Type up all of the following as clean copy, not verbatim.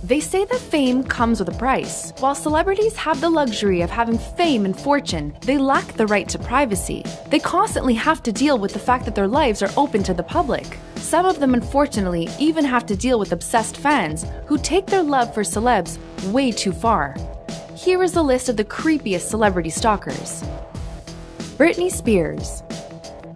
They say that fame comes with a price. While celebrities have the luxury of having fame and fortune, they lack the right to privacy. They constantly have to deal with the fact that their lives are open to the public. Some of them, unfortunately, even have to deal with obsessed fans who take their love for celebs way too far. Here is a list of the creepiest celebrity stalkers. Britney Spears.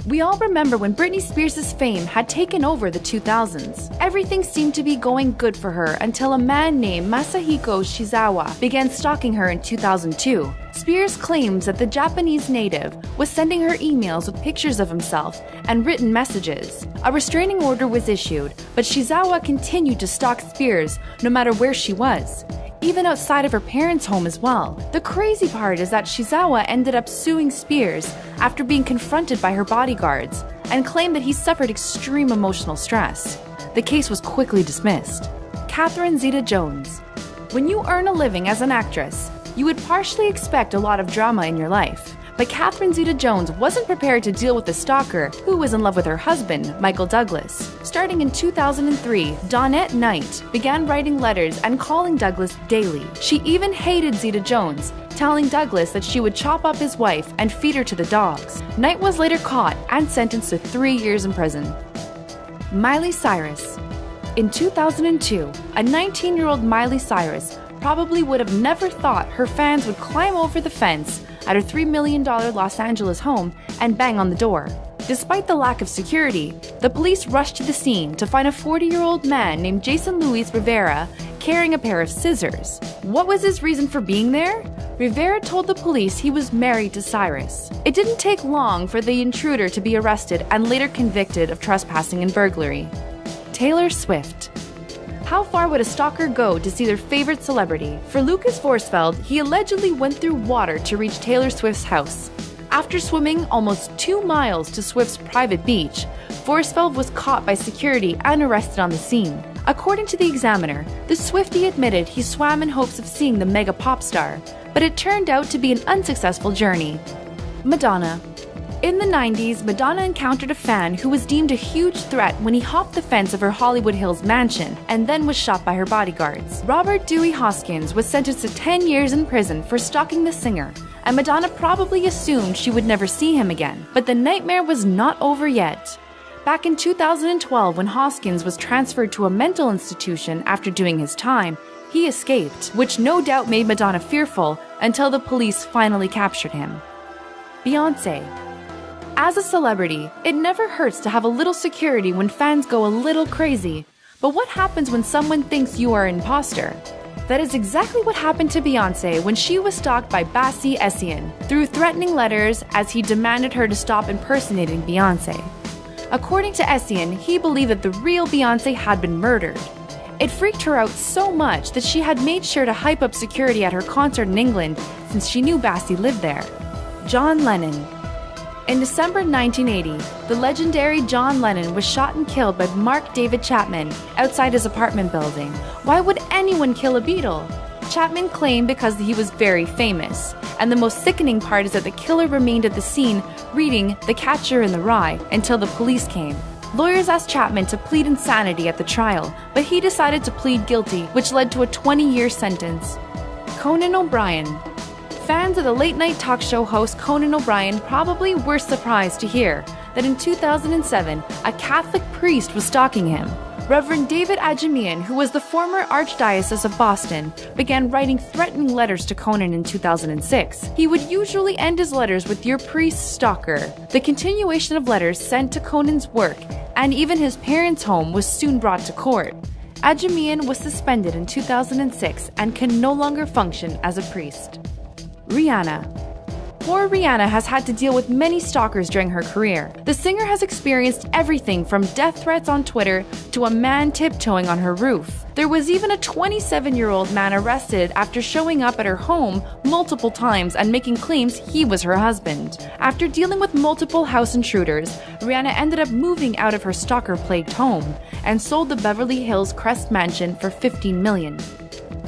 We all remember when Britney Spears' fame had taken over the 2000s. Everything seemed to be going good for her until a man named Masahiko Shizawa began stalking her in 2002. Spears claims that the Japanese native was sending her emails with pictures of himself and written messages. A restraining order was issued, but Shizawa continued to stalk Spears no matter where she was, even outside of her parents' home as well. The crazy part is that Shizawa ended up suing Spears after being confronted by her bodyguards and claimed that he suffered extreme emotional stress. The case was quickly dismissed. Catherine Zeta-Jones. When you earn a living as an actress, you would partially expect a lot of drama in your life. But Catherine Zeta-Jones wasn't prepared to deal with the stalker who was in love with her husband, Michael Douglas. Starting in 2003, Dawnette Knight began writing letters and calling Douglas daily. She even hated Zeta-Jones, telling Douglas that she would chop up his wife and feed her to the dogs. Knight was later caught and sentenced to 3 years in prison. Miley Cyrus. In 2002, a 19-year-old Miley Cyrus probably would have never thought her fans would climb over the fence at her $3 million Los Angeles home and bang on the door. Despite the lack of security, the police rushed to the scene to find a 40-year-old man named Jason Luis Rivera carrying a pair of scissors. What was his reason for being there? Rivera told the police he was married to Cyrus. It didn't take long for the intruder to be arrested and later convicted of trespassing and burglary. Taylor Swift. How far would a stalker go to see their favorite celebrity? For Lucas Forsfeld, he allegedly went through water to reach Taylor Swift's house. After swimming almost 2 miles to Swift's private beach, Forsfeld was caught by security and arrested on the scene. According to the Examiner, the Swiftie admitted he swam in hopes of seeing the mega pop star, but it turned out to be an unsuccessful journey. Madonna. In the 90s, Madonna encountered a fan who was deemed a huge threat when he hopped the fence of her Hollywood Hills mansion and then was shot by her bodyguards. Robert Dewey Hoskins was sentenced to 10 years in prison for stalking the singer, and Madonna probably assumed she would never see him again. But the nightmare was not over yet. Back in 2012, when Hoskins was transferred to a mental institution after doing his time, he escaped, which no doubt made Madonna fearful until the police finally captured him. Beyoncé. As a celebrity, it never hurts to have a little security when fans go a little crazy. But what happens when someone thinks you are an imposter? That is exactly what happened to Beyoncé when she was stalked by Bassie Essien through threatening letters as he demanded her to stop impersonating Beyoncé. According to Essien, he believed that the real Beyoncé had been murdered. It freaked her out so much that she had made sure to hype up security at her concert in England since she knew Bassie lived there. John Lennon. In December 1980, the legendary John Lennon was shot and killed by Mark David Chapman outside his apartment building. Why would anyone kill a Beatle? Chapman claimed because he was very famous, and the most sickening part is that the killer remained at the scene reading The Catcher in the Rye until the police came. Lawyers asked Chapman to plead insanity at the trial, but he decided to plead guilty, which led to a 20-year sentence. Conan O'Brien. Fans of the late-night talk show host Conan O'Brien probably were surprised to hear that in 2007, a Catholic priest was stalking him. Reverend David Adjemian, who was the former Archdiocese of Boston, began writing threatening letters to Conan in 2006. He would usually end his letters with "Your priest stalker." The continuation of letters sent to Conan's work and even his parents' home was soon brought to court. Adjemian was suspended in 2006 and can no longer function as a priest. Rihanna. Poor Rihanna has had to deal with many stalkers during her career. The singer has experienced everything from death threats on Twitter to a man tiptoeing on her roof. There was even a 27-year-old man arrested after showing up at her home multiple times and making claims he was her husband. After dealing with multiple house intruders, Rihanna ended up moving out of her stalker-plagued home and sold the Beverly Hills Crest mansion for $15 million.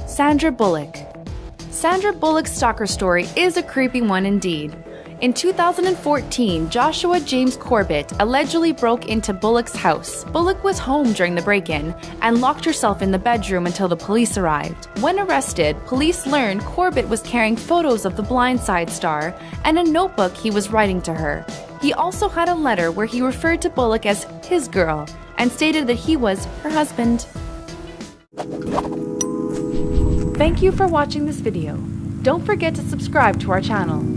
Sandra Bullock. Sandra Bullock's stalker story is a creepy one indeed. In 2014, Joshua James Corbett allegedly broke into Bullock's house. Bullock was home during the break-in and locked herself in the bedroom until the police arrived. When arrested, police learned Corbett was carrying photos of the Blind Side star and a notebook he was writing to her. He also had a letter where he referred to Bullock as his girl and stated that he was her husband. Thank you for watching this video. Don't forget to subscribe to our channel.